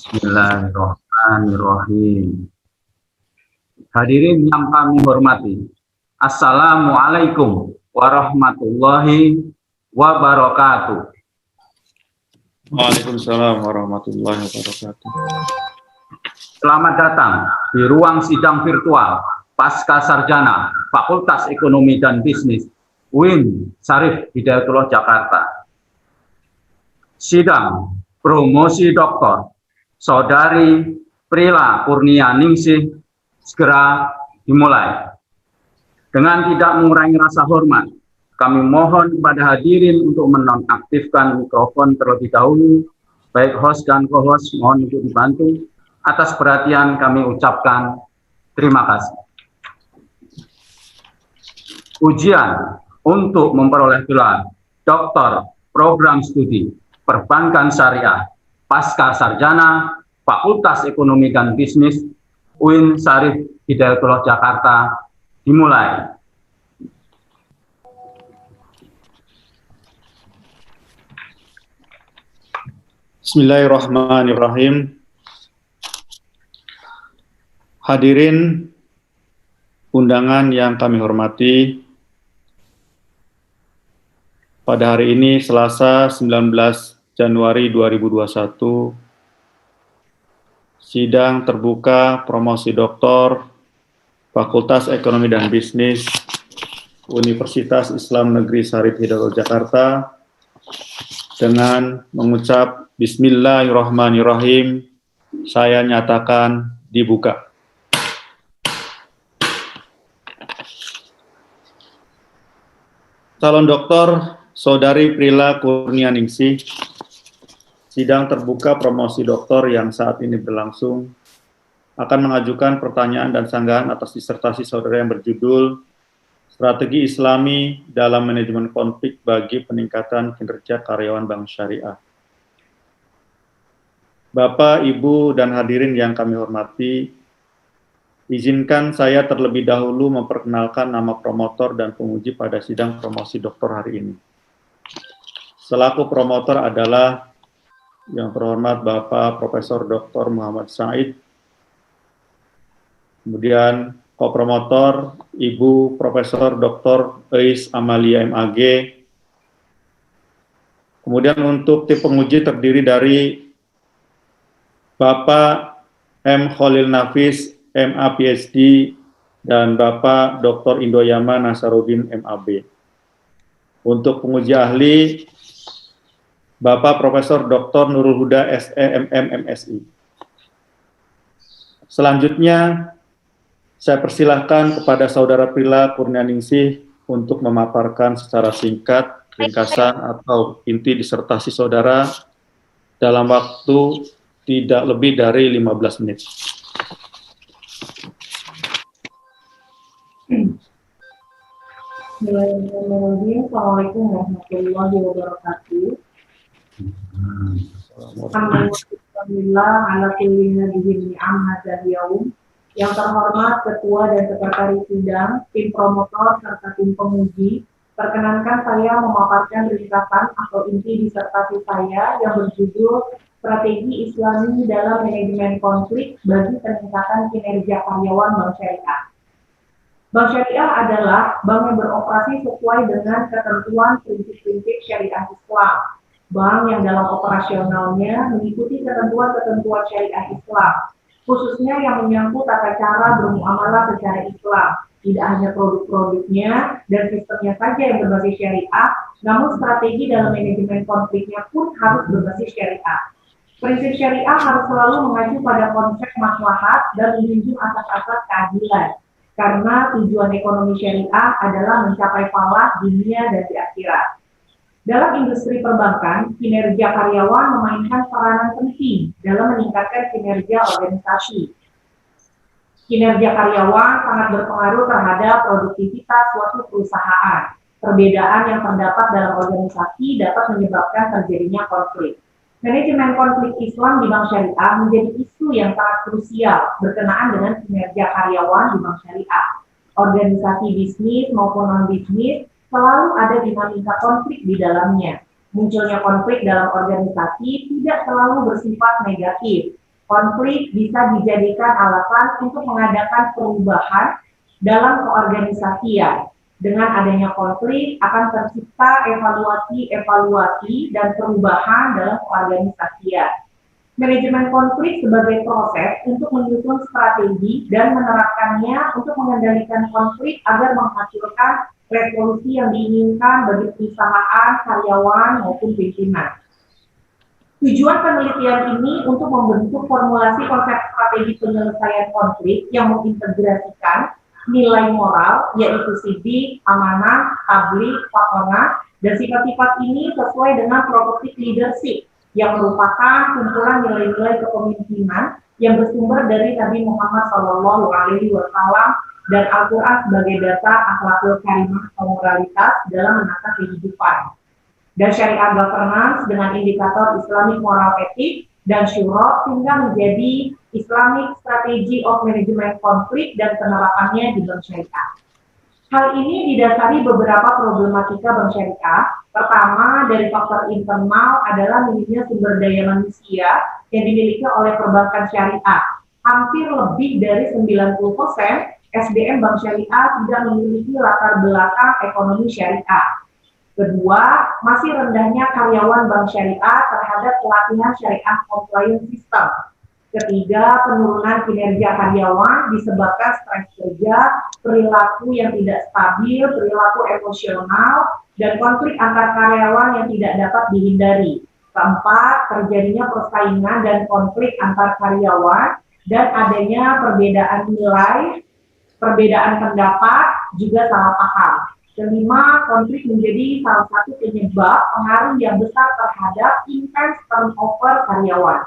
Bismillahirrahmanirrahim. Hadirin yang kami hormati, Assalamualaikum warahmatullahi wabarakatuh. Waalaikumsalam warahmatullahi wabarakatuh. Selamat datang di ruang sidang virtual Pasca Sarjana Fakultas Ekonomi dan Bisnis UIN Syarif Hidayatullah Jakarta. Sidang promosi Dr. Saudari Prila Kurnianingsih segera dimulai. Dengan tidak mengurangi rasa hormat, kami mohon kepada hadirin untuk menonaktifkan mikrofon terlebih dahulu. Baik host dan co-host mohon untuk dibantu. Atas perhatian kami ucapkan terima kasih. Ujian untuk memperoleh gelar Doktor Program Studi Perbankan Syariah Pasca Sarjana Fakultas Ekonomi dan Bisnis UIN Syarif Hidayatullah Jakarta dimulai. Bismillahirrahmanirrahim. Hadirin undangan yang kami hormati, pada hari ini Selasa 19 Januari 2021, sidang terbuka promosi doktor Fakultas Ekonomi dan Bisnis Universitas Islam Negeri Syarif Hidayatullah Jakarta dengan mengucap Bismillahirrahmanirrahim, saya nyatakan dibuka. Calon Doktor Saudari Prila Kurnianingsih, sidang terbuka promosi doktor yang saat ini berlangsung akan mengajukan pertanyaan dan sanggahan atas disertasi saudara yang berjudul Strategi Islami dalam Manajemen Konflik bagi Peningkatan Kinerja Karyawan Bank Syariah. Bapak, Ibu, dan hadirin yang kami hormati, izinkan saya terlebih dahulu memperkenalkan nama promotor dan penguji pada sidang promosi doktor hari ini. Selaku promotor adalah yang terhormat Bapak Profesor Dr. Muhammad Said, kemudian kopromotor Ibu Profesor Dr. Eis Amalia MAG, kemudian untuk tim penguji terdiri dari Bapak M. Khalil Nafis, MA PhD, dan Bapak Dr. Indoyama Nasaruddin MAB. Untuk penguji ahli, Bapak Profesor Dr. Nurul Huda SEMM MSI. Selanjutnya, saya persilahkan kepada Saudara Prila Kurnianingsih untuk memaparkan secara singkat, ringkasan atau inti disertasi saudara dalam waktu tidak lebih dari 15 menit. Bismillahirrahmanirrahim. Assalamualaikum warahmatullahi wabarakatuh. Alhamdulillah ala kulli nabiyyin ni'amatan yaum. Yang terhormat Ketua dan Sekretaris Sidang, tim promotor serta tim penguji, perkenankan saya memaparkan ringkasan atau inti disertasi saya yang berjudul Strategi Islami dalam Manajemen Konflik bagi Peningkatan Kinerja Karyawan Bank Syariah. Bank Syariah adalah bank yang beroperasi sesuai dengan ketentuan prinsip-prinsip syariah Islam. Bank yang dalam operasionalnya mengikuti ketentuan-ketentuan syariah Islam, khususnya yang menyangkut tata cara bermuamalah secara Islam. Tidak hanya produk-produknya dan sistemnya saja yang berbasis syariah, namun strategi dalam manajemen konfliknya pun harus berbasis syariah. Prinsip syariah harus selalu mengacu pada konsep maslahat dan menjunjung asas-asas keadilan, karena tujuan ekonomi syariah adalah mencapai falah dunia dan di akhirat. Dalam industri perbankan, kinerja karyawan memainkan peranan penting dalam meningkatkan kinerja organisasi. Kinerja karyawan sangat berpengaruh terhadap produktivitas suatu perusahaan. Perbedaan yang terdapat dalam organisasi dapat menyebabkan terjadinya konflik. Manajemen konflik Islam di Bank Syariah menjadi isu yang sangat krusial berkenaan dengan kinerja karyawan di Bank Syariah. Organisasi bisnis maupun non-bisnis selalu ada dinamika konflik di dalamnya. Munculnya konflik dalam organisasi tidak selalu bersifat negatif. Konflik bisa dijadikan alasan untuk mengadakan perubahan dalam keorganisasian. Dengan adanya konflik akan tercipta evaluasi dan perubahan dalam keorganisasian. Manajemen konflik sebagai proses untuk menyusun strategi dan menerapkannya untuk mengendalikan konflik agar menghasilkan resolusi yang diinginkan bagi perusahaan, karyawan, maupun pimpinan. Tujuan penelitian ini untuk membentuk formulasi konsep strategi penyelesaian konflik yang mengintegrasikan nilai moral, yaitu sidik, amanah, tabligh, fatonah, dan sifat-sifat ini sesuai dengan property leadership yang merupakan kumpulan nilai-nilai kepemimpinan yang bersumber dari Nabi Muhammad SAW dan Al-Quran sebagai dasar akhlakul karimah atau moralitas dalam menata kehidupan. Dan syariah governance dengan indikator Islamic moral ethic dan syura sehingga menjadi Islamic strategy of management conflict dan penerapannya di bank syariah. Hal ini didasari beberapa problematika bank syariah. Pertama, dari faktor internal adalah minimnya sumber daya manusia yang dimiliki oleh perbankan syariah. Hampir lebih dari 90% SDM bank syariah tidak memiliki latar belakang ekonomi syariah. Kedua, masih rendahnya karyawan bank syariah terhadap pelatihan syariah compliance system. Ketiga, penurunan kinerja karyawan disebabkan stres kerja, perilaku yang tidak stabil, perilaku emosional, dan konflik antar karyawan yang tidak dapat dihindari. Keempat, terjadinya persaingan dan konflik antar karyawan, dan adanya perbedaan nilai, perbedaan pendapat, juga salah paham. Kelima, konflik menjadi salah satu penyebab pengaruh yang besar terhadap intense turnover karyawan.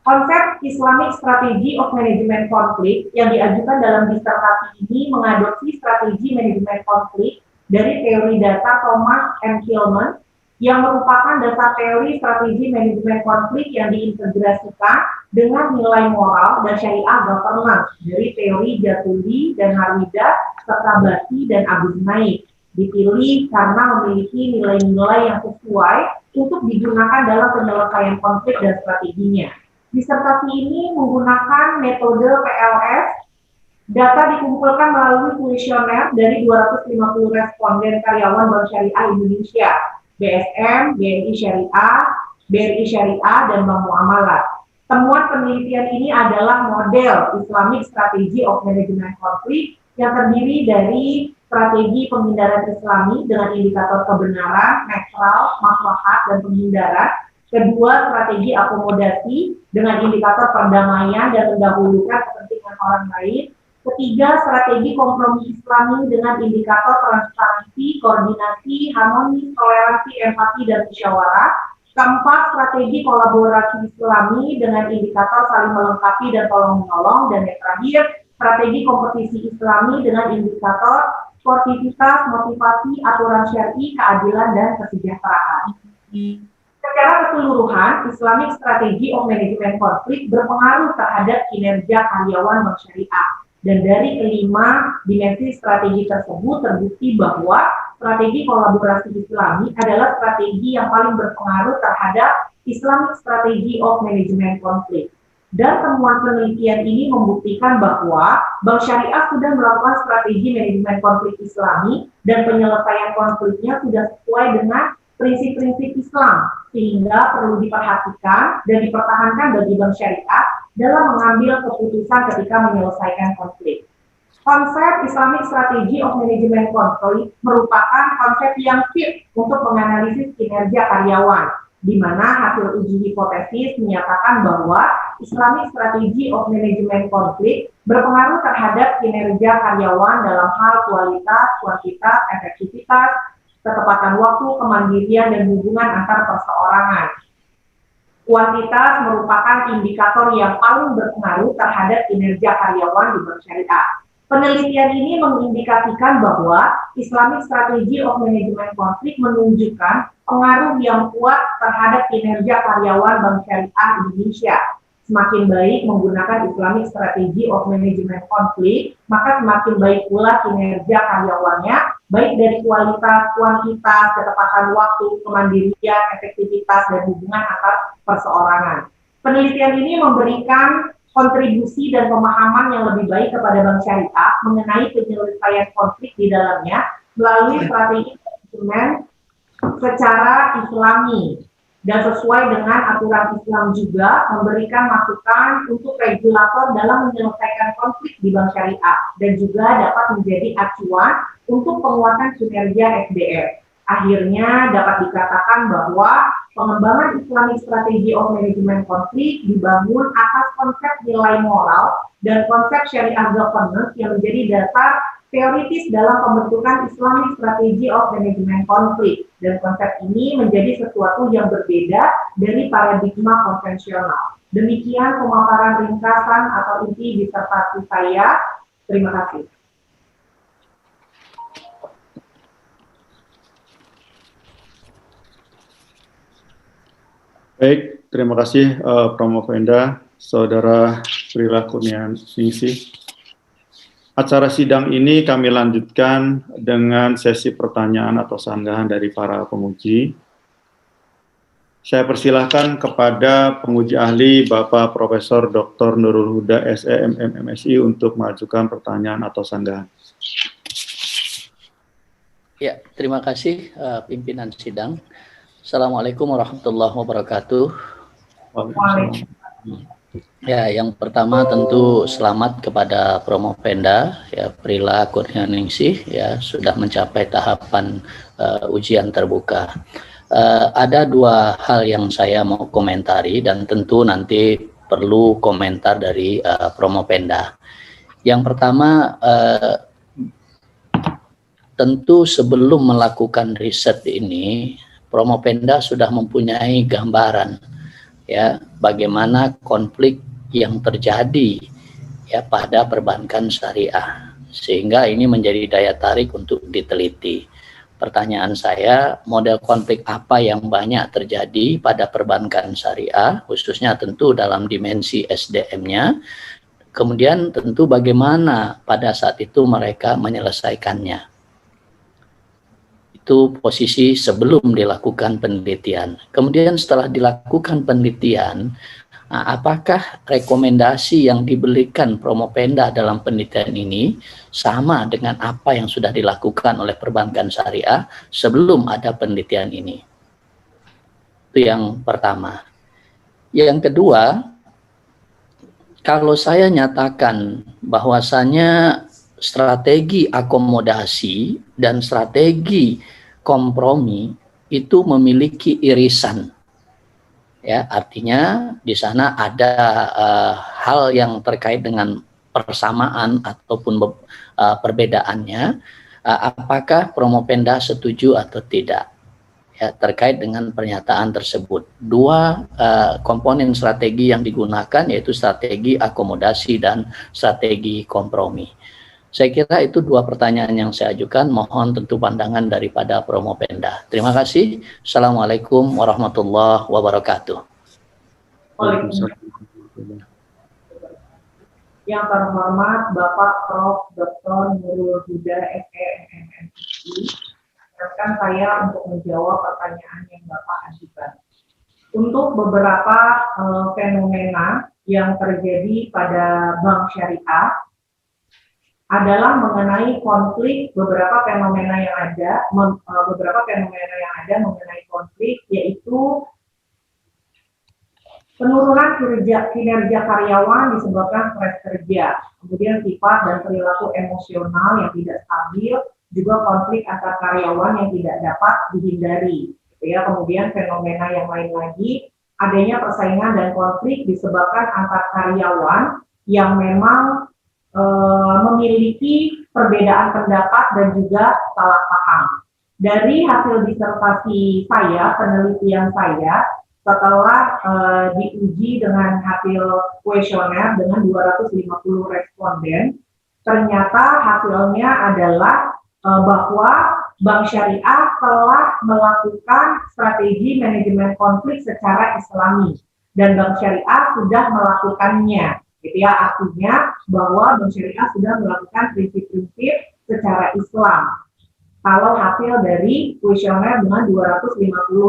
Konsep Islamic Strategy of Management Conflict yang diajukan dalam disertasi ini mengadopsi strategi manajemen konflik dari teori data Thomas M. Hillman yang merupakan dasar teori strategi manajemen konflik yang diintegrasikan dengan nilai moral dan syariah governance dari teori Jatuli dan Harwida serta Bati dan Agus Naik. Dipilih karena memiliki nilai-nilai yang sesuai untuk digunakan dalam penyelesaian konflik dan strateginya. Disertasi ini menggunakan metode PLS. Data dikumpulkan melalui kuesioner dari 250 responden karyawan Bank Syariah Indonesia, BSM, BNI Syariah, BRI Syariah, dan Bank Muamalat. Temuan penelitian ini adalah model Islamic Strategy of Management Conflict yang terdiri dari strategi penghindaran Islami dengan indikator kebenaran, netral, maslahat, dan penghindaran. Kedua, strategi akomodasi dengan indikator perdamaian dan mendahulukan kepentingan orang lain. Ketiga, strategi kompromi Islami dengan indikator transparansi, koordinasi, harmoni, toleransi, empati, dan musyawarah. Keempat, strategi kolaborasi Islami dengan indikator saling melengkapi dan tolong-menolong. Dan yang terakhir, strategi kompetisi Islami dengan indikator sportivitas, motivasi, aturan syar'i, keadilan, dan kesejahteraan. Secara keseluruhan, Islamic Strategy of Management Conflict berpengaruh terhadap kinerja karyawan bank syariah. Dan dari kelima dimensi strategi tersebut terbukti bahwa strategi kolaborasi Islami adalah strategi yang paling berpengaruh terhadap Islamic Strategy of Management Conflict. Dan temuan penelitian ini membuktikan bahwa bank syariah sudah melakukan strategi manajemen konflik Islami dan penyelesaian konfliknya sudah sesuai dengan prinsip-prinsip Islam, sehingga perlu diperhatikan dan dipertahankan bagi bank syariah dalam mengambil keputusan ketika menyelesaikan konflik. Konsep Islamic Strategy of Management Conflict merupakan konsep yang fit untuk menganalisis kinerja karyawan, di mana hasil uji hipotesis menyatakan bahwa Islamic Strategy of Management Conflict berpengaruh terhadap kinerja karyawan dalam hal kualitas, kuantitas, efektivitas, ketepatan waktu, kemandirian, dan hubungan antar perseorangan. Kuantitas merupakan indikator yang paling berpengaruh terhadap kinerja karyawan di bank syariah. Penelitian ini mengindikasikan bahwa Islamic Strategy of Management Conflict menunjukkan pengaruh yang kuat terhadap kinerja karyawan bank syariah Indonesia. Semakin baik menggunakan Islamic Strategy of Management Conflict, maka semakin baik pula kinerja karyawannya, baik dari kualitas, kuantitas, ketepatan waktu, kemandirian, efektivitas, dan hubungan antar perseorangan. Penelitian ini memberikan kontribusi dan pemahaman yang lebih baik kepada bank syariah mengenai penyelesaian konflik di dalamnya melalui strategi manajemen secara islami dan sesuai dengan aturan Islam, juga memberikan masukan untuk regulator dalam menyelesaikan konflik di bank syariah dan juga dapat menjadi acuan untuk penguatan kinerja SDM. Akhirnya dapat dikatakan bahwa pengembangan Islamic Strategy of Management Conflict dibangun atas konsep nilai moral dan konsep syariah governance yang menjadi dasar teoritis dalam pembentukan Islamic Strategy of Management Conflict, dan konsep ini menjadi sesuatu yang berbeda dari paradigma konvensional. Demikian pemaparan ringkasan atau inti disertasi saya. Terima kasih. Baik, terima kasih Promovenda, Saudara Prila Kurnianingsih. Acara sidang ini kami lanjutkan dengan sesi pertanyaan atau sanggahan dari para penguji. Saya persilahkan kepada penguji ahli Bapak Profesor Dr. Nurul Huda SEMM MSI untuk mengajukan pertanyaan atau sanggahan. Ya, terima kasih pimpinan sidang. Assalamualaikum warahmatullahi wabarakatuh. Ya, yang pertama tentu selamat kepada Promovenda ya, Prila Kurnianingsih ya, sudah mencapai tahapan ujian terbuka. Ada dua hal yang saya mau komentari dan tentu nanti perlu komentar dari Promovenda. Yang pertama, tentu sebelum melakukan riset ini, Promovenda sudah mempunyai gambaran ya bagaimana konflik yang terjadi ya pada perbankan syariah, sehingga ini menjadi daya tarik untuk diteliti. Pertanyaan saya, model konflik apa yang banyak terjadi pada perbankan syariah, khususnya tentu dalam dimensi SDM-nya, kemudian tentu bagaimana pada saat itu mereka menyelesaikannya. Itu posisi sebelum dilakukan penelitian. Kemudian setelah dilakukan penelitian, apakah rekomendasi yang diberikan Promovenda dalam penelitian ini sama dengan apa yang sudah dilakukan oleh perbankan syariah sebelum ada penelitian ini? Itu yang pertama. Yang kedua, kalau saya nyatakan bahwasanya strategi akomodasi dan strategi kompromi itu memiliki irisan, ya artinya di sana ada hal yang terkait dengan persamaan ataupun perbedaannya. Apakah Promovenda setuju atau tidak ya terkait dengan pernyataan tersebut? Dua komponen strategi yang digunakan yaitu strategi akomodasi dan strategi kompromi. Saya kira itu dua pertanyaan yang saya ajukan. Mohon tentu pandangan daripada Promovenda. Terima kasih. Assalamualaikum warahmatullahi wabarakatuh. Waalaikumsalam. Yang terhormat Bapak Prof. Dr. Nurul Huda SEMM MSI, silakan saya untuk menjawab pertanyaan yang Bapak ajukan. Untuk beberapa fenomena yang terjadi pada bank syariah adalah mengenai konflik, beberapa fenomena yang ada mengenai konflik, yaitu penurunan kinerja karyawan disebabkan stres kerja, kemudian sifat dan perilaku emosional yang tidak stabil, juga konflik antar karyawan yang tidak dapat dihindari. Ya, kemudian fenomena yang lain lagi, adanya persaingan dan konflik disebabkan antar karyawan yang memang memiliki perbedaan pendapat dan juga salah paham. Dari hasil disertasi saya, penelitian saya, setelah diuji dengan hasil kuesioner dengan 250 responden, ternyata hasilnya adalah bahwa bank syariah telah melakukan strategi manajemen konflik secara islami, dan bank syariah sudah melakukannya. Gitu ya, artinya bahwa bank syariah sudah melakukan prinsip-prinsip secara Islam. kalau hasil dari kuesioner dengan 250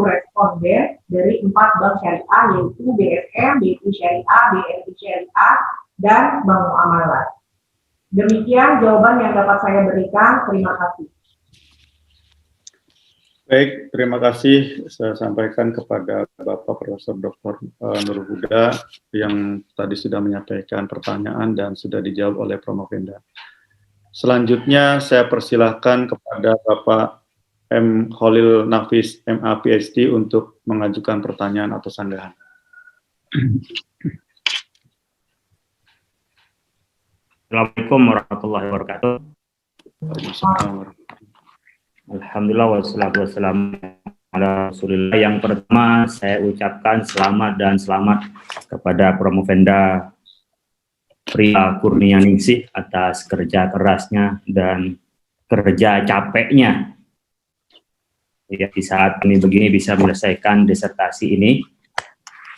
responden dari 4 bank syariah, yaitu BSM, BRI Syariah, BRI Syariah, dan Bank Muamalah. Demikian jawaban yang dapat saya berikan. Terima kasih. Baik, terima kasih saya sampaikan kepada Bapak Profesor Dr. Nur Huda yang tadi sudah menyampaikan pertanyaan dan sudah dijawab oleh Promopenda. Selanjutnya saya persilahkan kepada Bapak M. Khalil Nafis, MA PhD untuk mengajukan pertanyaan atau sanggahan. Assalamualaikum warahmatullahi wabarakatuh. Alhamdulillah wassalatu wassalamu ala Rasulillah. Yang pertama saya ucapkan selamat dan selamat kepada Promopenda Prila Kurnianingsih atas kerja kerasnya dan kerja capeknya. Ya, di saat ini begini bisa menyelesaikan disertasi ini.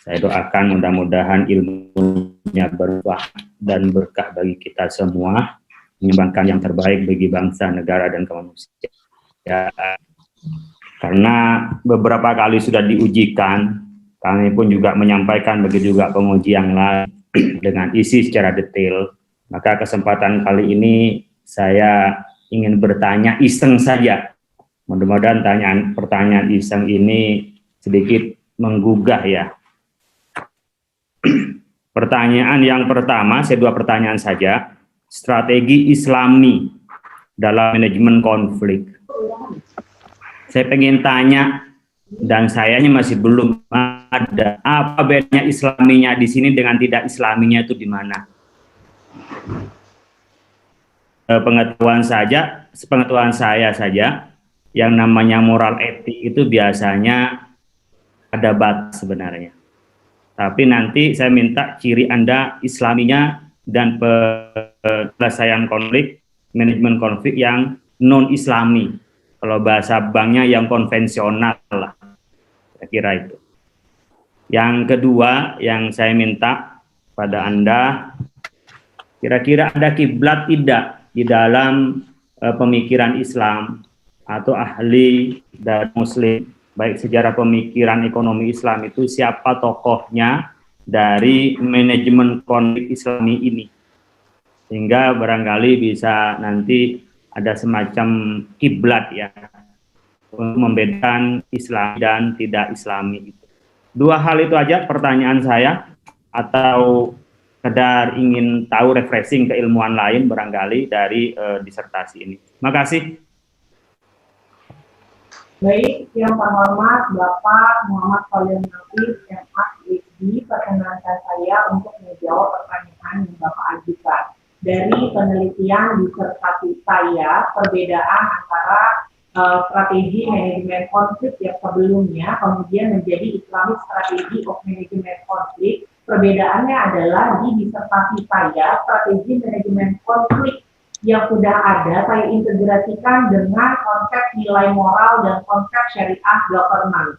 Saya doakan mudah-mudahan ilmunya berkah dan berkah bagi kita semua, menyumbangkan yang terbaik bagi bangsa, negara, dan kemanusiaan. Ya, karena beberapa kali sudah diujikan, kami pun juga menyampaikan begitu juga penguji yang lain dengan isi secara detail. Maka kesempatan kali ini saya ingin bertanya iseng saja. Mudah-mudahan pertanyaan iseng ini sedikit menggugah ya. Pertanyaan yang pertama, saya dua pertanyaan saja. Strategi Islami dalam manajemen konflik. Saya pengen tanya, dan sayanya masih belum ada, apa bedanya Islaminya di sini dengan tidak Islaminya itu di mana? Sepengetahuan saya saja, yang namanya moral etik itu biasanya ada batas sebenarnya. Tapi nanti saya minta ciri Anda Islaminya dan penyelesaian konflik, manajemen konflik yang non-Islami. Kalau bahasa banknya yang konvensional lah, saya kira itu. Yang kedua yang saya minta pada Anda, kira-kira ada kiblat tidak di dalam pemikiran Islam atau ahli dan Muslim, baik sejarah pemikiran ekonomi Islam itu siapa tokohnya dari manajemen konflik Islami ini, sehingga barangkali bisa nanti ada semacam kiblat ya untuk membedakan Islam dan tidak Islami. Dua hal itu aja pertanyaan saya, atau sekedar ingin tahu refreshing keilmuan lain barangkali dari disertasi ini. Makasih. Baik, yang terhormat Bapak Muhammad Khalil Nafis, MA PhD, perkenankan saya untuk menjawab pertanyaan yang Bapak ajukan. Dari penelitian disertasi saya, perbedaan antara strategi manajemen konflik yang sebelumnya kemudian menjadi Islamic Strategy of Management Conflict. Perbedaannya adalah di disertasi saya, strategi manajemen konflik yang sudah ada saya integrasikan dengan konsep nilai moral dan konsep syariah governance.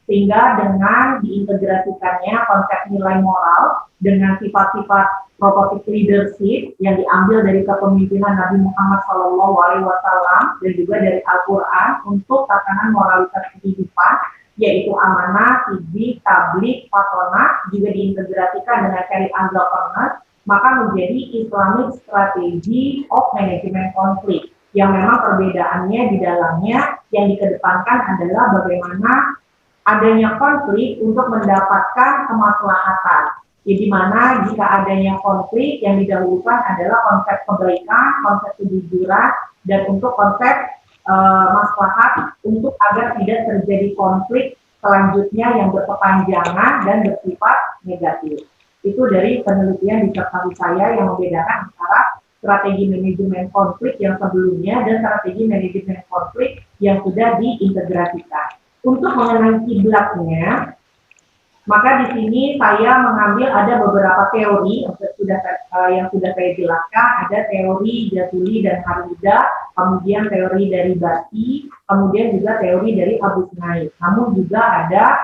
Sehingga dengan diintegrasikannya konsep nilai moral dengan sifat-sifat prototype leadership yang diambil dari kepemimpinan Nabi Muhammad SAW dan juga dari Al-Quran untuk tatanan moralitas kehidupan, yaitu amanah, hizbi, tabligh, fatonah, juga diintegrasikan dengan syariah governance, maka menjadi Islamic Strategy of Management Conflict, yang memang perbedaannya di dalamnya yang dikedepankan adalah bagaimana adanya konflik untuk mendapatkan kemaslahatan. Di mana jika adanya konflik yang didahulukan adalah konsep kebaikan, konsep kejujuran, dan untuk konsep maslahat untuk agar tidak terjadi konflik selanjutnya yang berkepanjangan dan bersifat negatif. Itu dari penelitian disertasi saya yang membedakan antara strategi manajemen konflik yang sebelumnya dan strategi manajemen konflik yang sudah diintegrasikan. Untuk mengenai kiblatnya, maka di sini saya mengambil ada beberapa teori yang sudah saya jelaskan. Ada teori Jazuli dan Harida, kemudian teori dari Bati, kemudian juga teori dari Abu Snaid. Namun juga ada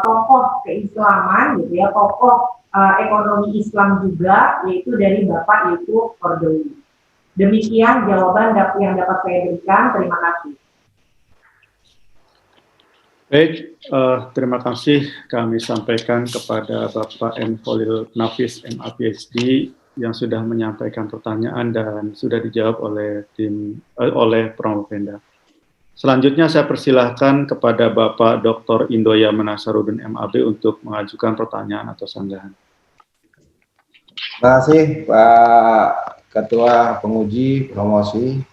tokoh keislaman, gitu ya, tokoh ekonomi Islam juga, yaitu dari Bapak yaitu Kordowi. Demikian jawaban yang dapat saya berikan. Terima kasih. Baik, terima kasih kami sampaikan kepada Bapak M. Khalil Nafis, MA PhD, yang sudah menyampaikan pertanyaan dan sudah dijawab oleh Promopenda. Selanjutnya saya persilahkan kepada Bapak Dr. Indoya Menasarudin MAB untuk mengajukan pertanyaan atau sanggahan. Terima kasih Pak Ketua Penguji Promosi.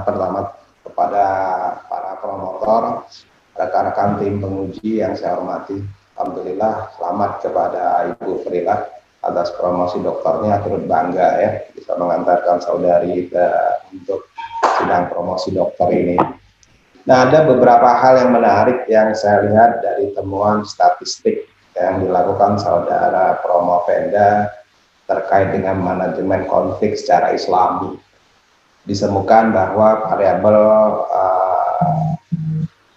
Pertama kepada para promotor, rekan-rekan tim penguji yang saya hormati. Alhamdulillah selamat kepada Ibu Frila atas promosi doktornya, turut bangga ya bisa mengantarkan saudari untuk sidang promosi doktor ini. Nah, ada beberapa hal yang menarik yang saya lihat dari temuan statistik yang dilakukan saudara Promopenda terkait dengan manajemen konflik secara Islami. Ditemukan bahwa variabel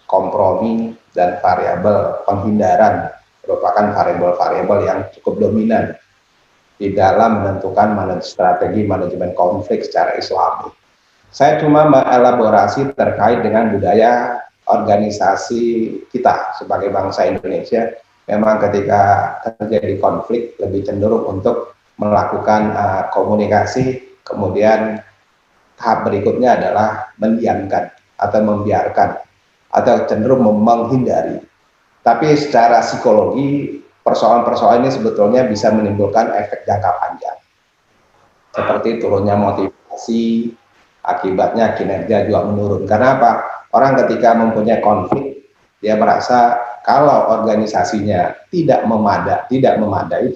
kompromi dan variabel penghindaran merupakan variabel-variabel yang cukup dominan di dalam menentukan strategi manajemen konflik secara Islami. Saya cuma mengelaborasi terkait dengan budaya organisasi kita sebagai bangsa Indonesia. Memang ketika terjadi konflik lebih cenderung untuk melakukan komunikasi, kemudian tahap berikutnya adalah mendiamkan atau membiarkan atau cenderung menghindari. Tapi secara psikologi, persoalan-persoalan ini sebetulnya bisa menimbulkan efek jangka panjang. Seperti turunnya motivasi, akibatnya kinerja juga menurun. Karena apa? Orang ketika mempunyai konflik, dia merasa kalau organisasinya tidak memadai,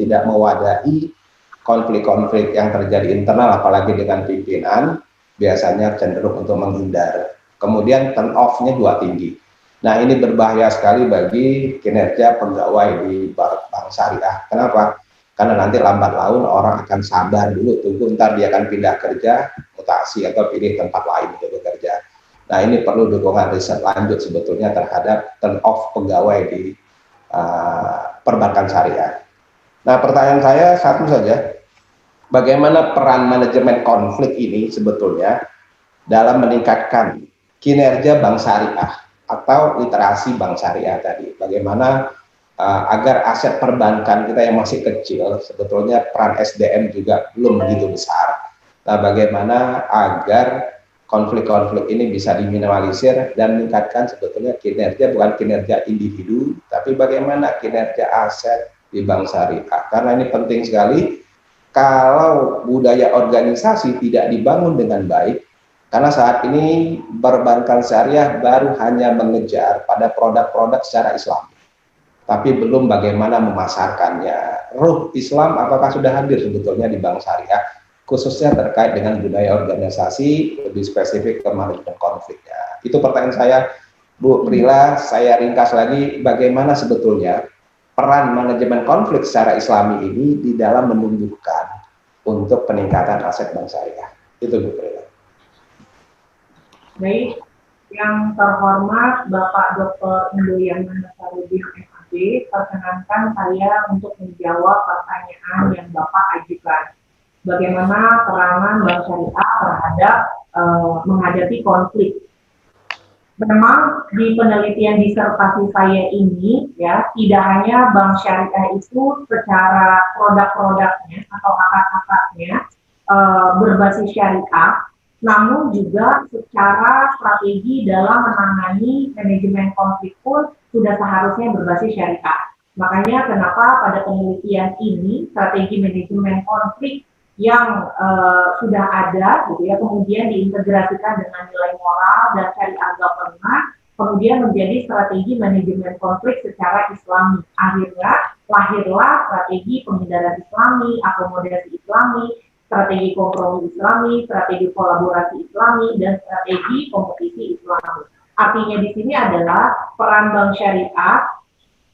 tidak mewadahi konflik-konflik yang terjadi internal, apalagi dengan pimpinan, biasanya cenderung untuk menghindar. Kemudian turn off-nya juga tinggi. Nah, ini berbahaya sekali bagi kinerja pegawai di bank syariah. Kenapa? Karena nanti lambat laun orang akan sabar dulu, tunggu ntar dia akan pindah kerja, mutasi atau pilih tempat lain untuk bekerja. Nah, ini perlu dukungan riset lanjut sebetulnya terhadap turn off pegawai di perbankan syariah. Nah, pertanyaan saya satu saja. Bagaimana peran manajemen konflik ini sebetulnya dalam meningkatkan kinerja bank syariah atau literasi bank syariah tadi? Bagaimana agar aset perbankan kita yang masih kecil, sebetulnya peran SDM juga belum begitu besar. Nah, bagaimana agar konflik-konflik ini bisa diminimalisir dan meningkatkan sebetulnya kinerja, bukan kinerja individu, tapi bagaimana kinerja aset di bank syariah. Karena ini penting sekali. Kalau budaya organisasi tidak dibangun dengan baik, karena saat ini perbankan syariah baru hanya mengejar pada produk-produk secara Islam, tapi belum bagaimana memasarkannya. Ruh Islam apakah sudah hadir sebetulnya di bank syariah, khususnya terkait dengan budaya organisasi, lebih spesifik ke manajemen konfliknya. Itu pertanyaan saya, Bu Prila. Saya ringkas lagi, bagaimana sebetulnya peran manajemen konflik secara Islami ini di dalam menumbuhkan untuk peningkatan aset bank syariah. Itu Bu Prila. Baik, yang terhormat Bapak Dr. Indoya Menasarudin MAB, perkenankan saya untuk menjawab pertanyaan yang Bapak ajukan. Bagaimana peranan bank syariah terhadap menghadapi konflik? Memang di penelitian disertasi saya ini ya, tidak hanya bank syariah itu secara produk-produknya atau akad-akadnya berbasis syariah, namun juga secara strategi dalam menangani manajemen konflik pun sudah seharusnya berbasis syariah. Makanya kenapa pada penelitian ini strategi manajemen konflik yang sudah ada, gitu ya, kemudian diintegrasikan dengan nilai moral dan syariah governance, kemudian menjadi strategi manajemen konflik secara Islami. Akhirnya lahirlah strategi penghindaran Islami, akomodasi Islami, strategi kompromi Islami, strategi kolaborasi Islami, dan strategi kompetisi Islami. Artinya di sini adalah peran bank syariah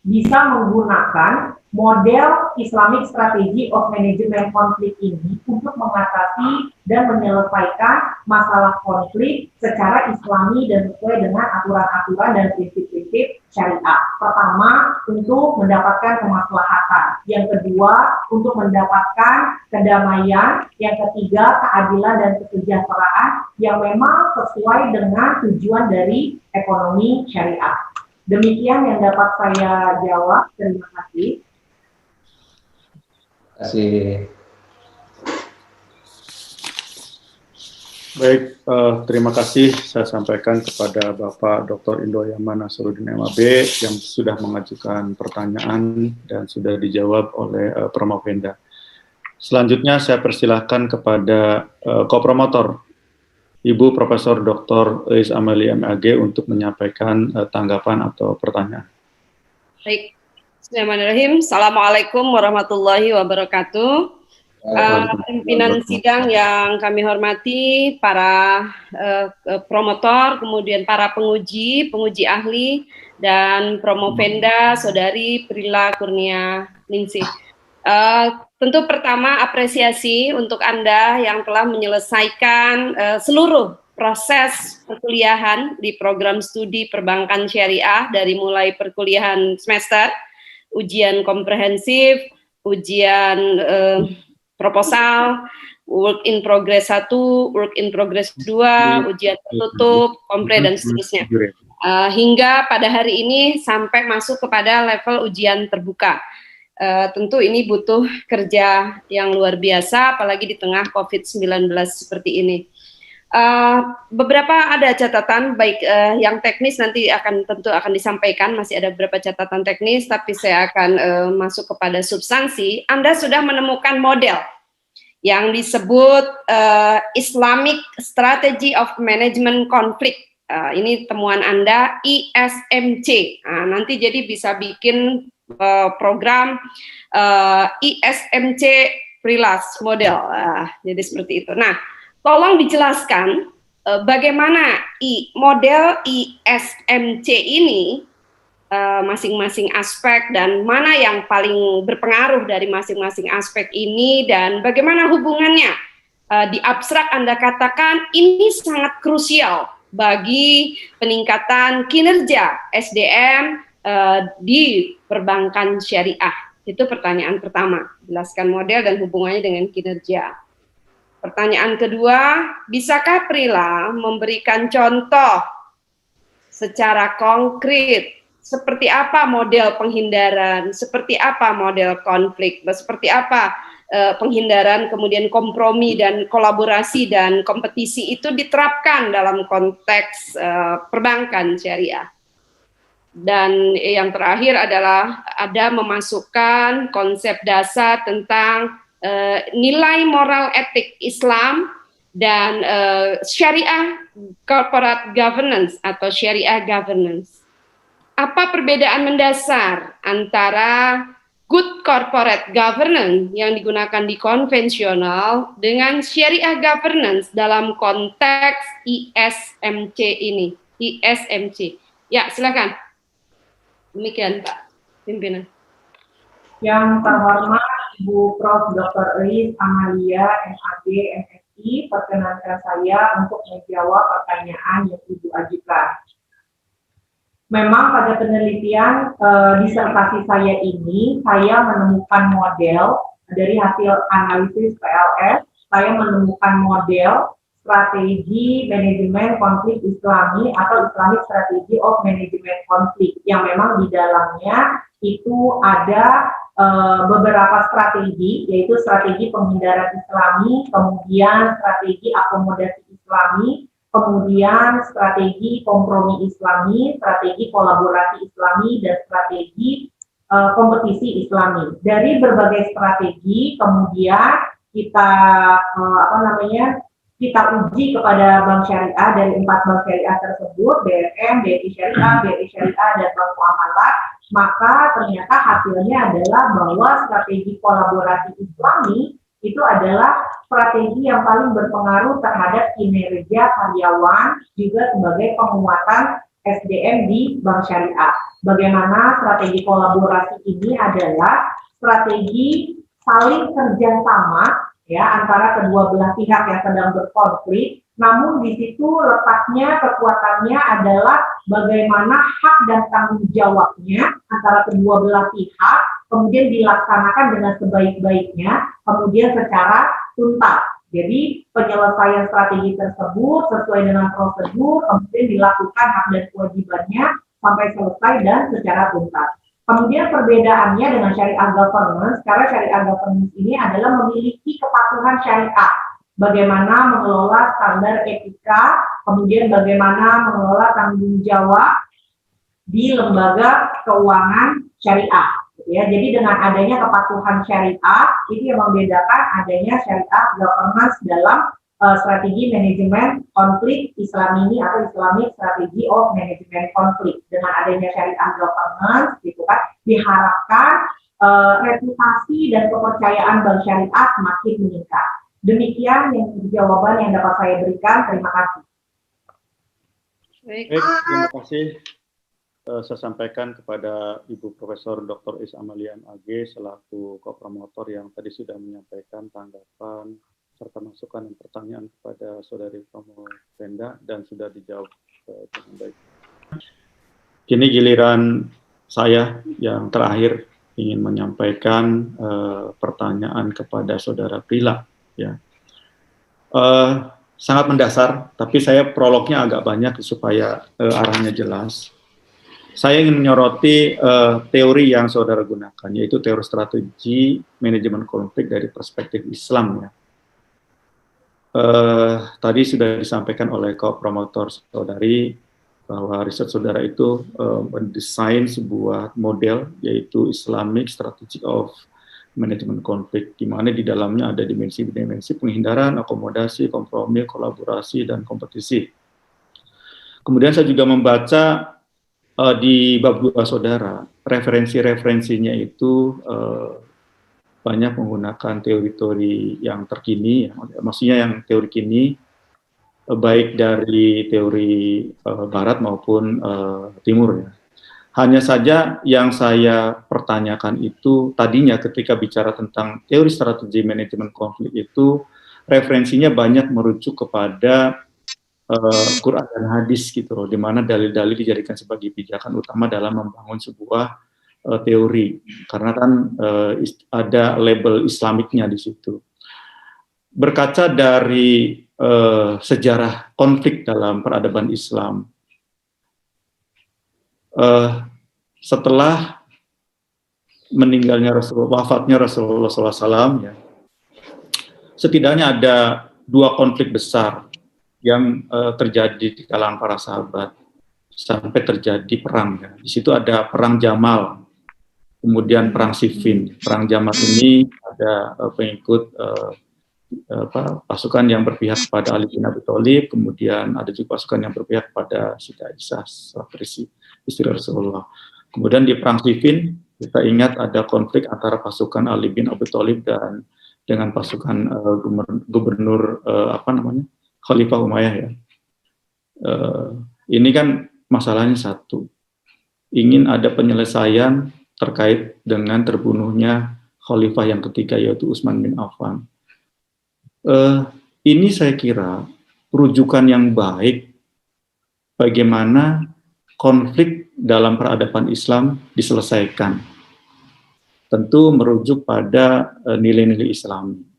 bisa menggunakan model Islamic Strategy of Management Konflik ini untuk mengatasi dan menyelesaikan masalah konflik secara Islami dan sesuai dengan aturan-aturan dan prinsip-prinsip syariah. Pertama, untuk mendapatkan kemaslahatan. Yang kedua, untuk mendapatkan kedamaian. Yang ketiga, keadilan dan kesejahteraan yang memang sesuai dengan tujuan dari ekonomi syariah. Demikian yang dapat saya jawab. Terima kasih. Terima kasih. Baik, terima kasih saya sampaikan kepada Bapak Dr. Indoyaman Nasruddin MAB yang sudah mengajukan pertanyaan dan sudah dijawab oleh Promopenda. Selanjutnya saya persilahkan kepada kopromotor Ibu Profesor Dr. Eis Amelia MAG untuk menyampaikan tanggapan atau pertanyaan. Baik, Bismillahirrahmanirrahim. Assalamualaikum warahmatullahi wabarakatuh. Pimpinan sidang yang kami hormati, para promotor, kemudian para penguji ahli, dan Promopenda, Saudari Prila Kurnianingsih. Tentu pertama apresiasi untuk Anda yang telah menyelesaikan seluruh proses perkuliahan di program studi perbankan syariah dari mulai perkuliahan semester, ujian komprehensif, ujian proposal, work in progress 1, work in progress 2, ujian tertutup, kompre, dan seterusnya. Hingga pada hari ini sampai masuk kepada level ujian terbuka. Tentu ini butuh kerja yang luar biasa, apalagi di tengah COVID-19 seperti ini. Beberapa ada catatan, baik yang teknis nanti tentu akan disampaikan, masih ada beberapa catatan teknis, tapi saya akan masuk kepada substansi. Anda sudah menemukan model yang disebut Islamic Strategy of Management Conflict. Ini temuan Anda, ISMC. Nanti jadi bisa bikin program ISMC Prilas model. Jadi seperti itu. Nah, tolong dijelaskan bagaimana model ISMC ini masing-masing aspek dan mana yang paling berpengaruh dari masing-masing aspek ini dan bagaimana hubungannya. Di abstrak Anda katakan ini sangat krusial bagi peningkatan kinerja SDM di perbankan syariah. Itu pertanyaan pertama, jelaskan model dan hubungannya dengan kinerja. Pertanyaan kedua, bisakah Prila memberikan contoh secara konkret seperti apa model penghindaran, seperti apa model konflik, seperti apa penghindaran, kemudian kompromi dan kolaborasi dan kompetisi itu diterapkan dalam konteks perbankan syariah. Dan yang terakhir adalah ada memasukkan konsep dasar tentang nilai moral etik Islam dan syariah corporate governance atau syariah governance. Apa perbedaan mendasar antara good corporate governance yang digunakan di konvensional dengan syariah governance dalam konteks ISMC ini? ISMC. Ya, silakan. Demikian, Pak Pimpinan. Yang terhormat Ibu Prof. Dr. Eis Amalia MAG MSI, perkenankan saya untuk menjawab pertanyaan yang Ibu ajukan. Memang pada penelitian disertasi saya ini, saya menemukan model dari hasil analisis PLS, saya menemukan model strategi manajemen konflik Islami atau Islamic Strategy of Management Conflict, yang memang di dalamnya itu ada beberapa strategi, yaitu strategi penghindaran Islami, kemudian strategi akomodasi Islami, kemudian strategi kompromi Islami, strategi kolaborasi Islami, dan strategi kompetisi Islami. Dari berbagai strategi, kemudian kita kita uji kepada bank syariah dari 4 bank syariah tersebut, BRM, BRI Syariah, BRI Syariah, dan Bank Muamalat. Maka ternyata hasilnya adalah bahwa strategi kolaborasi Islami itu adalah strategi yang paling berpengaruh terhadap kinerja karyawan juga sebagai penguatan SDM di bank syariah. Bagaimana strategi kolaborasi ini adalah strategi saling kerjasama ya antara kedua belah pihak yang sedang berkonflik. Namun di situ letaknya kekuatannya adalah bagaimana hak dan tanggung jawabnya antara kedua belah pihak kemudian dilaksanakan dengan sebaik-baiknya, kemudian secara tuntas. Jadi penyelesaian strategi tersebut sesuai dengan prosedur, kemudian dilakukan hak dan kewajibannya sampai selesai dan secara tuntas. Kemudian perbedaannya dengan syariah governance, karena syariah governance ini adalah memiliki kepatuhan syariah. Bagaimana mengelola standar etika, kemudian bagaimana mengelola tanggung jawab di lembaga keuangan syariah. Ya, jadi dengan adanya kepatuhan syariah, itu yang membedakan adanya syariah governance dalam strategi manajemen konflik Islam ini atau Islamic Strategy of Management Conflict. Dengan adanya syariah governance, gitu kan, diharapkan reputasi dan kepercayaan bank syariah semakin meningkat. Demikian yang jawaban yang dapat saya berikan. Terima kasih. Baik, terima kasih. Saya sampaikan kepada Ibu Profesor Dr. Is Amalia MAG selaku kopromotor yang tadi sudah menyampaikan tanggapan serta masukan dan pertanyaan kepada Saudari Promopenda dan sudah dijawab dengan baik. Kini giliran saya yang terakhir ingin menyampaikan pertanyaan kepada Saudara Prila. Ya, sangat mendasar, tapi saya prolognya agak banyak supaya arahnya jelas. Saya ingin menyoroti teori yang saudara gunakan, yaitu teori strategi manajemen konflik dari perspektif Islam. Ya. Tadi sudah disampaikan oleh kopromotor saudari bahwa riset saudara itu mendesain sebuah model, yaitu Islamic Strategy of Management Conflict, di mana di dalamnya ada dimensi-dimensi penghindaran, akomodasi, kompromi, kolaborasi, dan kompetisi. Kemudian saya juga membaca di bab 2 saudara, referensi-referensinya itu banyak menggunakan teori-teori yang terkini, ya, maksudnya yang teori kini, baik dari teori barat maupun timur. Ya. Hanya saja yang saya pertanyakan itu tadinya ketika bicara tentang teori strategi manajemen konflik itu referensinya banyak merujuk kepada Quran dan hadis gitu loh, di mana dalil-dalil dijadikan sebagai pijakan utama dalam membangun sebuah teori, karena kan ada label Islamiknya di situ. Berkaca dari sejarah konflik dalam peradaban Islam, setelah meninggalnya wafatnya Rasulullah SAW, ya, setidaknya ada 2 konflik besar yang terjadi di kalangan para sahabat sampai terjadi perang. Ya. Di situ ada perang Jamal, kemudian perang Siffin. Perang Jamal ini ada pengikut pasukan yang berpihak kepada Ali bin Abi Thalib, kemudian ada juga pasukan yang berpihak kepada Siti Aisyah, istri Rasulullah. Kemudian di perang Siffin kita ingat ada konflik antara pasukan Ali bin Abi Thalib dan dengan pasukan gubernur Khalifah Umayyah, ya. Ini kan masalahnya satu, ingin ada penyelesaian terkait dengan terbunuhnya Khalifah yang ketiga, yaitu Utsman bin Affan. Ini saya kira rujukan yang baik bagaimana konflik dalam peradaban Islam diselesaikan. Tentu merujuk pada nilai-nilai Islami.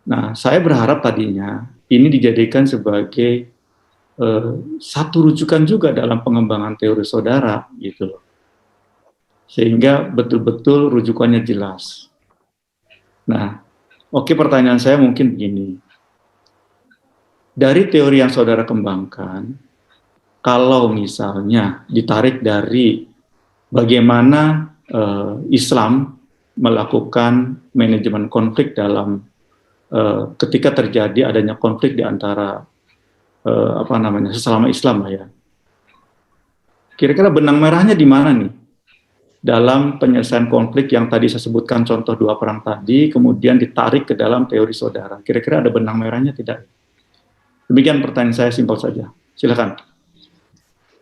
Nah, saya berharap tadinya ini dijadikan sebagai satu rujukan juga dalam pengembangan teori saudara, gitu loh. Sehingga betul-betul rujukannya jelas. Nah, oke, pertanyaan saya mungkin begini. Dari teori yang saudara kembangkan, kalau misalnya ditarik dari bagaimana Islam melakukan manajemen konflik dalam ketika terjadi adanya konflik di antara sesama Islam, ya. Kira-kira benang merahnya di mana nih dalam penyelesaian konflik yang tadi saya sebutkan contoh 2 perang tadi, kemudian ditarik ke dalam teori saudara. Kira-kira ada benang merahnya tidak? Demikian pertanyaan saya, simpel saja. Silakan.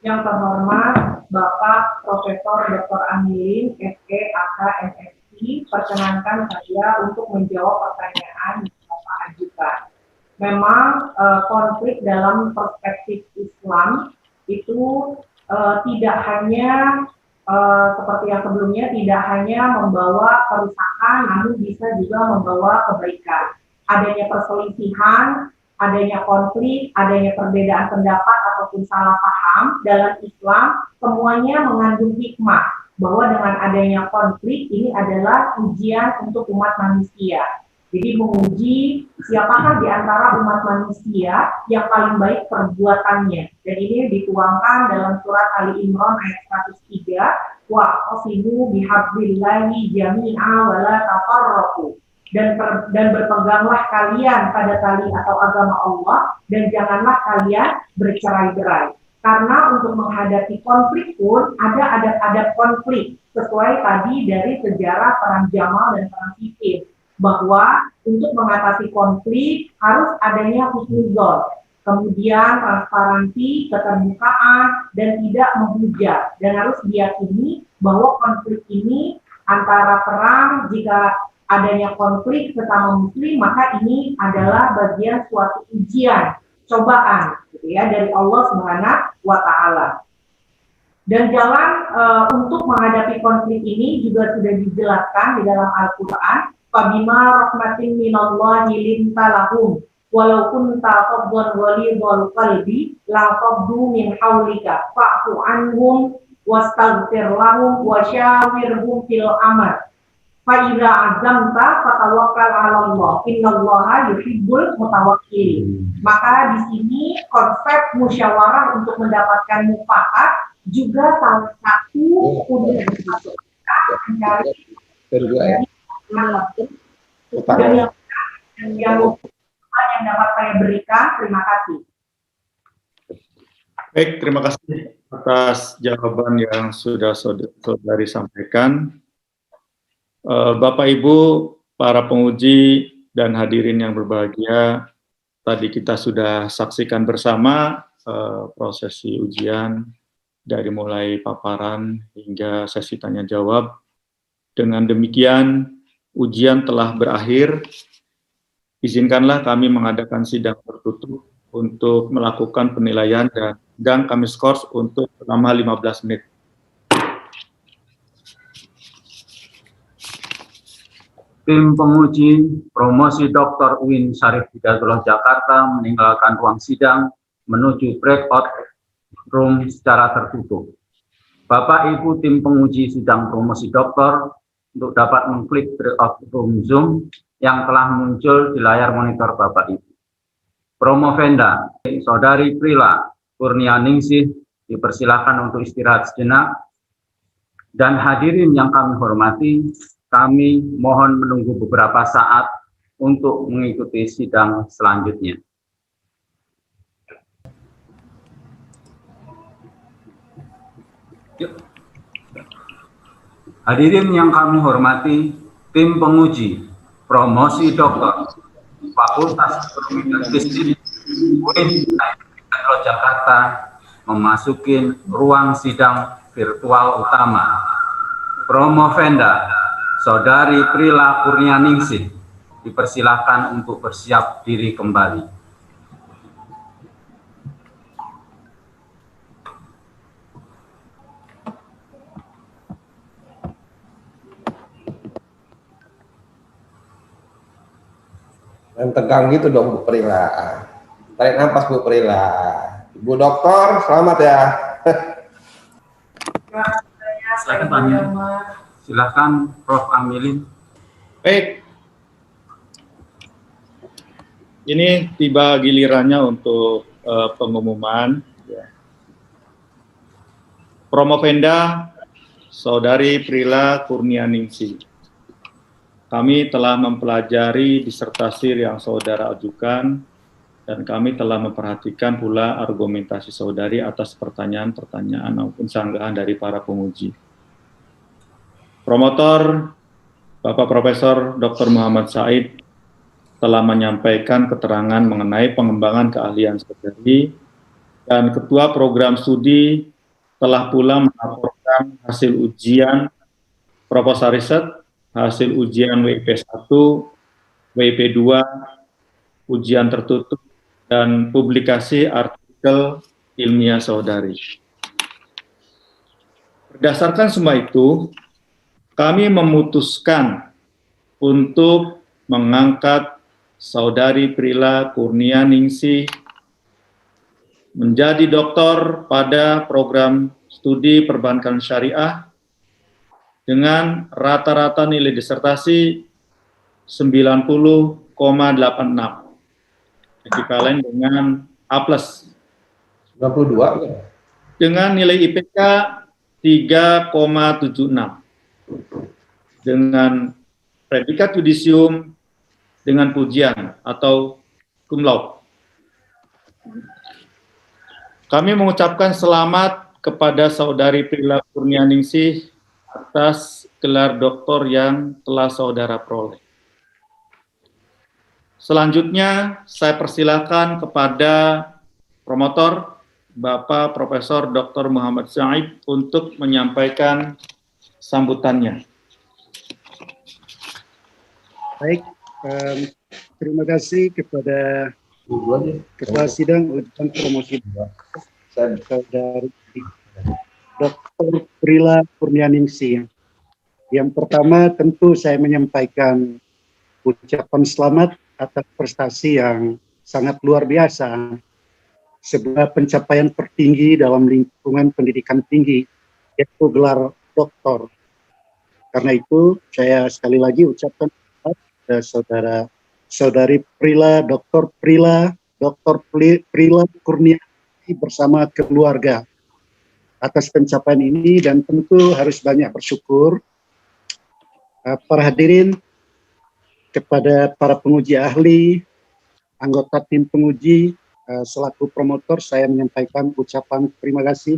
Yang terhormat Bapak Profesor Dr. Amilin, SE, AK, MSc, perkenankan saya untuk menjawab pertanyaan yang Bapak ajukan. Memang konflik dalam perspektif Islam itu tidak hanya seperti yang sebelumnya, tidak hanya membawa kerusakan, namun bisa juga membawa kebaikan. Adanya perselisihan, adanya konflik, adanya perbedaan pendapat ataupun salah paham, paham dalam Islam semuanya mengandung hikmah bahwa dengan adanya konflik ini adalah ujian untuk umat manusia. Jadi menguji siapakah di antara umat manusia yang paling baik perbuatannya. Dan ini dituangkan dalam surat Ali Imran ayat 103, wa'tasimu bihablillahi jami'a wa la tafarraqu. Dan berpeganglah kalian pada tali atau agama Allah dan janganlah kalian bercerai-berai. Karena untuk menghadapi konflik pun ada adab-adab konflik sesuai tadi dari sejarah perang Jamal dan perang Siffin, bahwa untuk mengatasi konflik harus adanya husnuzon, kemudian transparansi, keterbukaan, dan tidak menghujat, dan harus diyakini bahwa konflik ini antara perang, jika adanya konflik sesama muslim, maka ini adalah bagian suatu ujian, cobaan, gitu ya, dari Allah Subhanahu wa Ta'ala. Dan jalan untuk menghadapi konflik ini juga sudah dijelaskan di dalam Al-Quran. Fabima rahmatin minallahi linta lahum walau kunta faddan ghalidhal qalbi la faddu min haulika fa'fu anhum wastaghfir lahum wa syawirhum fil amr fa idza azamta fatawakkal 'ala Allah innallaha yuhibbul mutawakkilin. Maka di sini konsep musyawarah untuk mendapatkan mufakat juga salah satu untuk mencari yang dapat saya berikan. Terima kasih. Baik, terima kasih atas jawaban yang sudah saudari sampaikan. Bapak Ibu, para penguji dan hadirin yang berbahagia, tadi kita sudah saksikan bersama prosesi ujian dari mulai paparan hingga sesi tanya jawab. Dengan demikian, ujian telah berakhir. Izinkanlah kami mengadakan sidang tertutup untuk melakukan penilaian dan kami skors untuk selama 15 menit. Tim penguji promosi Dr. UIN Syarif Hidayatullah Jakarta meninggalkan ruang sidang menuju breakout room secara tertutup. Bapak Ibu tim penguji sidang promosi doktor untuk dapat mengklik breakout room Zoom yang telah muncul di layar monitor Bapak Ibu. Promovenda, Saudari Prila Kurnianingsih dipersilakan untuk istirahat sejenak. Dan hadirin yang kami hormati, kami mohon menunggu beberapa saat untuk mengikuti sidang selanjutnya. Hadirin yang kami hormati, tim penguji promosi doktor Fakultas Ekonomi dan Bisnis UIN Jakarta memasuki ruang sidang virtual utama. Promovenda Saudari Prila Kurnianingsih dipersilakan untuk bersiap diri kembali. Dan tegang gitu dong Bu Prila. Tarik nafas Bu Prila. Ibu Dokter, selamat ya. Silakan Pak Amilin. Silakan Prof. Amilin. Baik. Ini tiba gilirannya untuk pengumuman. Promovenda Saudari Prila Kurnianingsih. Kami telah mempelajari disertasi yang saudara ajukan dan kami telah memperhatikan pula argumentasi saudari atas pertanyaan-pertanyaan maupun sanggahan dari para penguji. Promotor Bapak Profesor Dr. Muhammad Said telah menyampaikan keterangan mengenai pengembangan keahlian saudari dan Ketua Program Studi telah pula melaporkan hasil ujian proposal riset, hasil ujian WIP 1, WIP 2, ujian tertutup, dan publikasi artikel ilmiah saudari. Berdasarkan semua itu, kami memutuskan untuk mengangkat Saudari Prila Kurnianingsih menjadi doktor pada program studi perbankan syariah dengan rata-rata nilai disertasi 90,86, ekivalen dengan A+. 92. Dengan nilai IPK 3,76. Dengan predikat yudisium dengan pujian atau cum laude. Kami mengucapkan selamat kepada Saudari Prila Kurnianingsih atas gelar doktor yang telah saudara peroleh. Selanjutnya, saya persilakan kepada promotor Bapak Profesor Dr. Muhammad Said untuk menyampaikan sambutannya. Baik, terima kasih kepada Ketua Sidang Ujian Promosi dari Dr. Prila Kurnianingsih. Yang pertama tentu saya menyampaikan ucapan selamat atas prestasi yang sangat luar biasa, sebuah pencapaian tertinggi dalam lingkungan pendidikan tinggi, yaitu gelar doktor. Karena itu saya sekali lagi ucapkan Saudari Prila, Dr. Prila Kurnianingsih bersama keluarga atas pencapaian ini, dan tentu harus banyak bersyukur para hadirin, kepada para penguji ahli, anggota tim penguji, selaku promotor saya menyampaikan ucapan terima kasih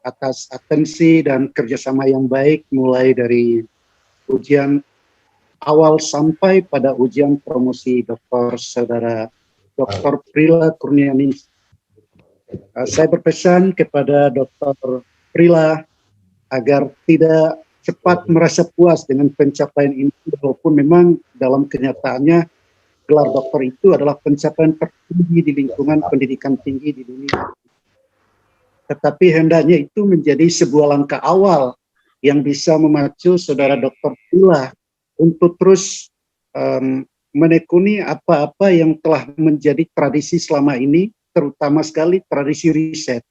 atas atensi dan kerjasama yang baik mulai dari ujian awal sampai pada ujian promosi doktor saudara Dr. Prila Kurnianingsih. Saya berpesan kepada Dr. Prila agar tidak cepat merasa puas dengan pencapaian ini, walaupun memang dalam kenyataannya gelar doktor itu adalah pencapaian tertinggi di lingkungan pendidikan tinggi di dunia. Tetapi hendaknya itu menjadi sebuah langkah awal yang bisa memacu saudara Dr. Prila untuk terus menekuni apa-apa yang telah menjadi tradisi selama ini, terutama sekali tradisi riset.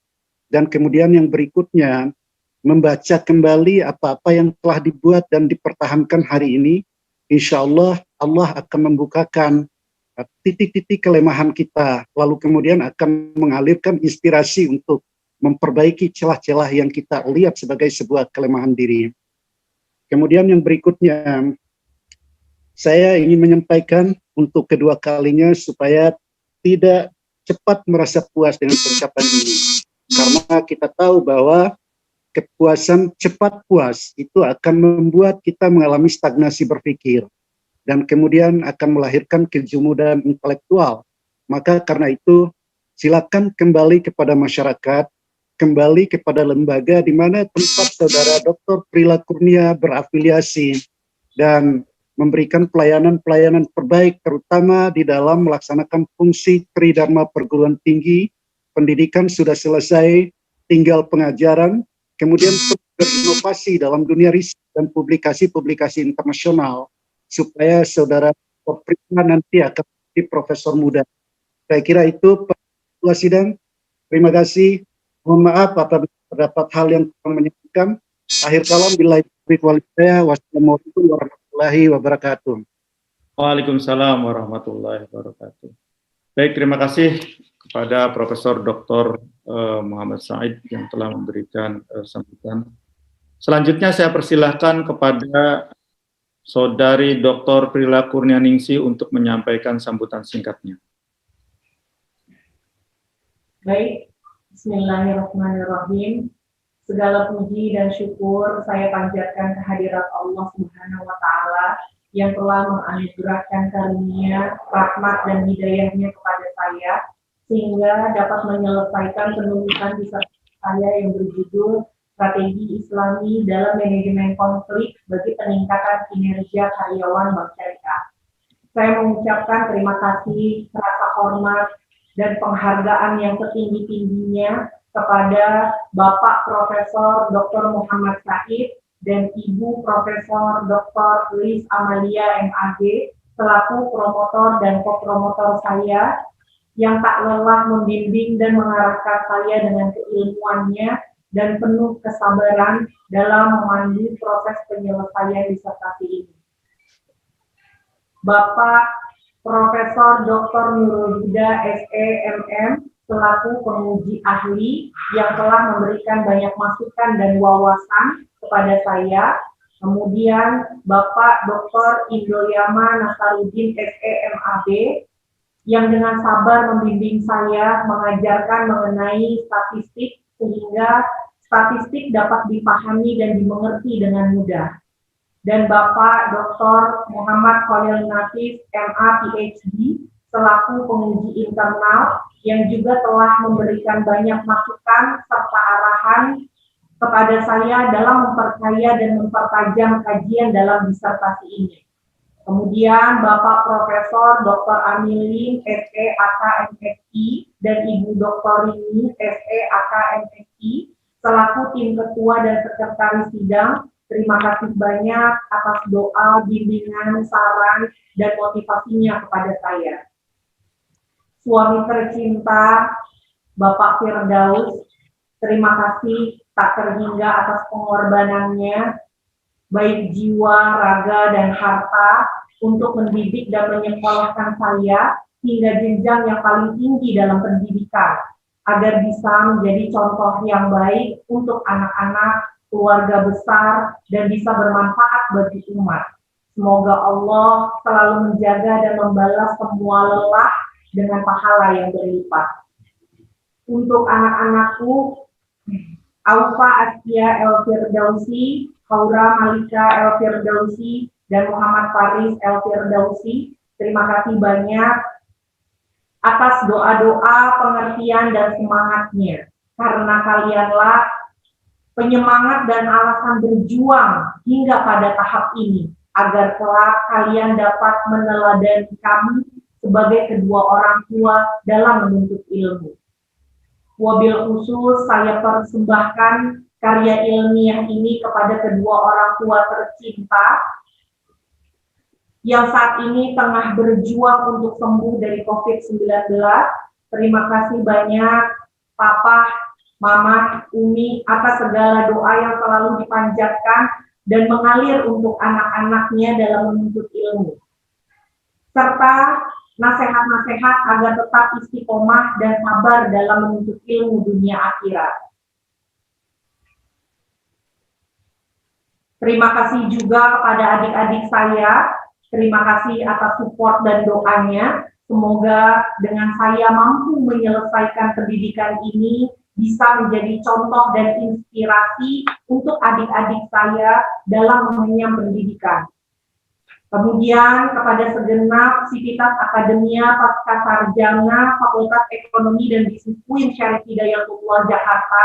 Dan kemudian yang berikutnya, membaca kembali apa-apa yang telah dibuat dan dipertahankan hari ini. Insya Allah, Allah akan membukakan titik-titik kelemahan kita, lalu kemudian akan mengalirkan inspirasi untuk memperbaiki celah-celah yang kita lihat sebagai sebuah kelemahan diri. Kemudian yang berikutnya, saya ingin menyampaikan untuk kedua kalinya supaya tidak cepat merasa puas dengan pencapaian ini. Karena kita tahu bahwa kepuasan cepat puas itu akan membuat kita mengalami stagnasi berpikir dan kemudian akan melahirkan kejumudan intelektual. Maka karena itu silakan kembali kepada masyarakat, kembali kepada lembaga di mana tempat saudara Dr. Prila Kurnia berafiliasi dan memberikan pelayanan-pelayanan terbaik, terutama di dalam melaksanakan fungsi Tridharma perguruan tinggi. Pendidikan sudah selesai, tinggal pengajaran, kemudian berinovasi dalam dunia riset dan publikasi-publikasi internasional, supaya saudara Prila nanti akan menjadi profesor muda. Saya kira itu Pak Ketua Sidang. Terima kasih. Mohon maaf apabila terdapat hal yang kurang menyenangkan. Akhir kalam, billahi taufiq wal hidayah. Wassalamualaikum warahmatullahi wabarakatuh. Waalaikumsalam warahmatullahi wabarakatuh. Baik, terima kasih kepada Profesor Dr. Muhammad Said yang telah memberikan sambutan. Selanjutnya saya persilahkan kepada Saudari Dr. Prila Kurnianingsih untuk menyampaikan sambutan singkatnya. Baik, Bismillahirrahmanirrahim. Segala puji dan syukur saya panjatkan kehadirat Allah Subhanahu wa Ta'ala yang telah menganugerahkan karunia, rahmat dan hidayahnya kepada saya, sehingga dapat menyelesaikan penulisan disertasi saya yang berjudul Strategi Islami dalam Manajemen Konflik bagi Peningkatan Kinerja Karyawan Bank Syariah. Saya mengucapkan terima kasih, rasa hormat, dan penghargaan yang setinggi-tingginya kepada Bapak Profesor Dr. Muhammad Said dan Ibu Profesor Dr. Liz Amalia MAG selaku promotor dan kopromotor saya yang tak lelah membimbing dan mengarahkan saya dengan keilmuannya dan penuh kesabaran dalam memandu proses penyelesaian disertasi ini. Bapak Profesor Dr. Nurul Huda SE MM selaku penguji ahli yang telah memberikan banyak masukan dan wawasan kepada saya. Kemudian Bapak Dr. Indoyama Nasaruddin SE MAB yang dengan sabar membimbing saya mengajarkan mengenai statistik sehingga statistik dapat dipahami dan dimengerti dengan mudah. Dan Bapak Dr. Muhammad Khalil Nafis MA PhD selaku penguji internal yang juga telah memberikan banyak masukan serta arahan kepada saya dalam memperkaya dan mempertajam kajian dalam disertasi ini. Kemudian Bapak Profesor Dr. Amilin SE AK MSI dan Ibu Dr. Rini SE AK MSI selaku tim ketua dan sekretaris sidang, terima kasih banyak atas doa, bimbingan, saran, dan motivasinya kepada saya. Suami tercinta Bapak Firdaus, terima kasih tak terhingga atas pengorbanannya, baik jiwa, raga, dan harta, untuk mendidik dan menyekolahkan saya hingga jenjang yang paling tinggi dalam pendidikan, agar bisa menjadi contoh yang baik untuk anak-anak, keluarga besar, dan bisa bermanfaat bagi umat. Semoga Allah selalu menjaga dan membalas semua lelah dengan pahala yang berlipat. Untuk anak-anakku, Aufa Askia El Firdausi, Haura Malika El Firdausi, dan Muhammad Faris El Firdausi, terima kasih banyak atas doa-doa, pengertian, dan semangatnya. Karena kalianlah penyemangat dan alasan berjuang hingga pada tahap ini, agar kelak kalian dapat meneladani kami sebagai kedua orang tua dalam menuntut ilmu. Wabil khusus saya persembahkan karya ilmiah ini kepada kedua orang tua tercinta yang saat ini tengah berjuang untuk sembuh dari COVID-19. Terima kasih banyak Papa, Mama, Umi atas segala doa yang selalu dipanjatkan dan mengalir untuk anak-anaknya dalam menuntut ilmu. Serta nasihat-nasihat agar tetap istiqomah dan sabar dalam menuntut ilmu dunia akhirat. Terima kasih juga kepada adik-adik saya. Terima kasih atas support dan doanya. Semoga dengan saya mampu menyelesaikan pendidikan ini bisa menjadi contoh dan inspirasi untuk adik-adik saya dalam mengenyam pendidikan. Kemudian kepada segenap Sivitas Akademia Pasca Sarjana Fakultas Ekonomi dan Bisnis UIN Syarif Hidayatullah Jakarta,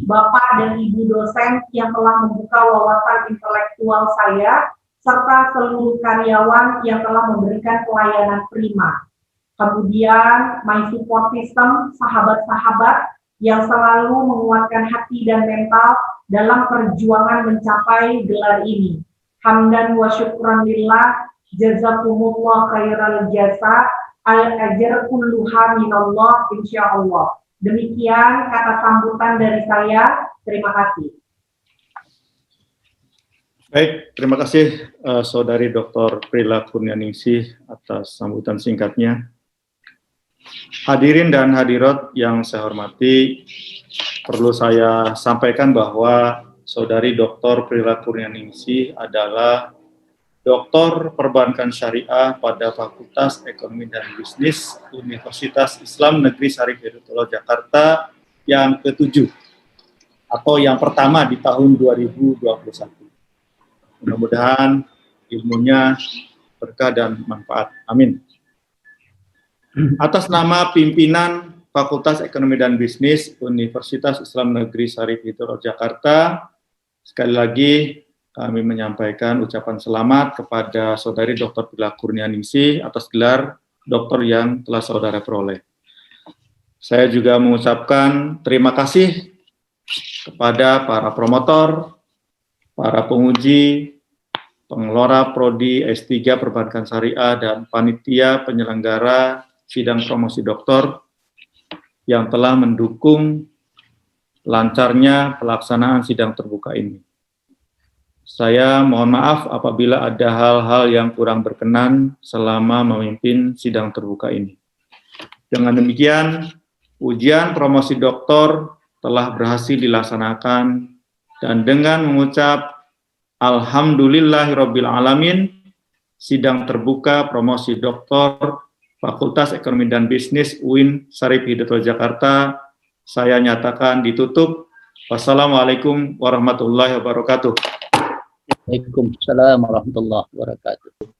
Bapak dan Ibu dosen yang telah membuka wawasan intelektual saya, serta seluruh karyawan yang telah memberikan pelayanan prima. Kemudian my support system, sahabat-sahabat yang selalu menguatkan hati dan mental dalam perjuangan mencapai gelar ini. Hamdan wa syukran lillah, jazakumullah khairal jasa, al-ajr kulluha minallah insyaallah. Demikian kata sambutan dari saya. Terima kasih. Baik, terima kasih Saudari Dr. Prila Kurnianingsih atas sambutan singkatnya. Hadirin dan hadirat yang saya hormati, perlu saya sampaikan bahwa Saudari Dr. Prila Kurnianingsih adalah Doktor Perbankan Syariah pada Fakultas Ekonomi dan Bisnis Universitas Islam Negeri Syarif Hidayatullah Jakarta yang ke-7 atau yang pertama di tahun 2021. Mudah-mudahan ilmunya berkah dan manfaat. Amin. Atas nama pimpinan Fakultas Ekonomi dan Bisnis Universitas Islam Negeri Syarif Hidayatullah Jakarta, sekali lagi kami menyampaikan ucapan selamat kepada Saudari Dr. Prila Kurnianingsih atas gelar doktor yang telah saudara peroleh. Saya juga mengucapkan terima kasih kepada para promotor, para penguji, pengelola prodi S3 Perbankan Syariah, dan panitia penyelenggara sidang promosi doktor yang telah mendukung lancarnya pelaksanaan sidang terbuka ini. Saya mohon maaf apabila ada hal-hal yang kurang berkenan selama memimpin sidang terbuka ini. Dengan demikian, ujian promosi doktor telah berhasil dilaksanakan dan dengan mengucap Alhamdulillahirabbil alamin, sidang terbuka promosi doktor Fakultas Ekonomi dan Bisnis UIN Syarif Hidayatullah Jakarta saya nyatakan ditutup. Wassalamualaikum warahmatullahi wabarakatuh. Waalaikumsalam warahmatullahi wabarakatuh.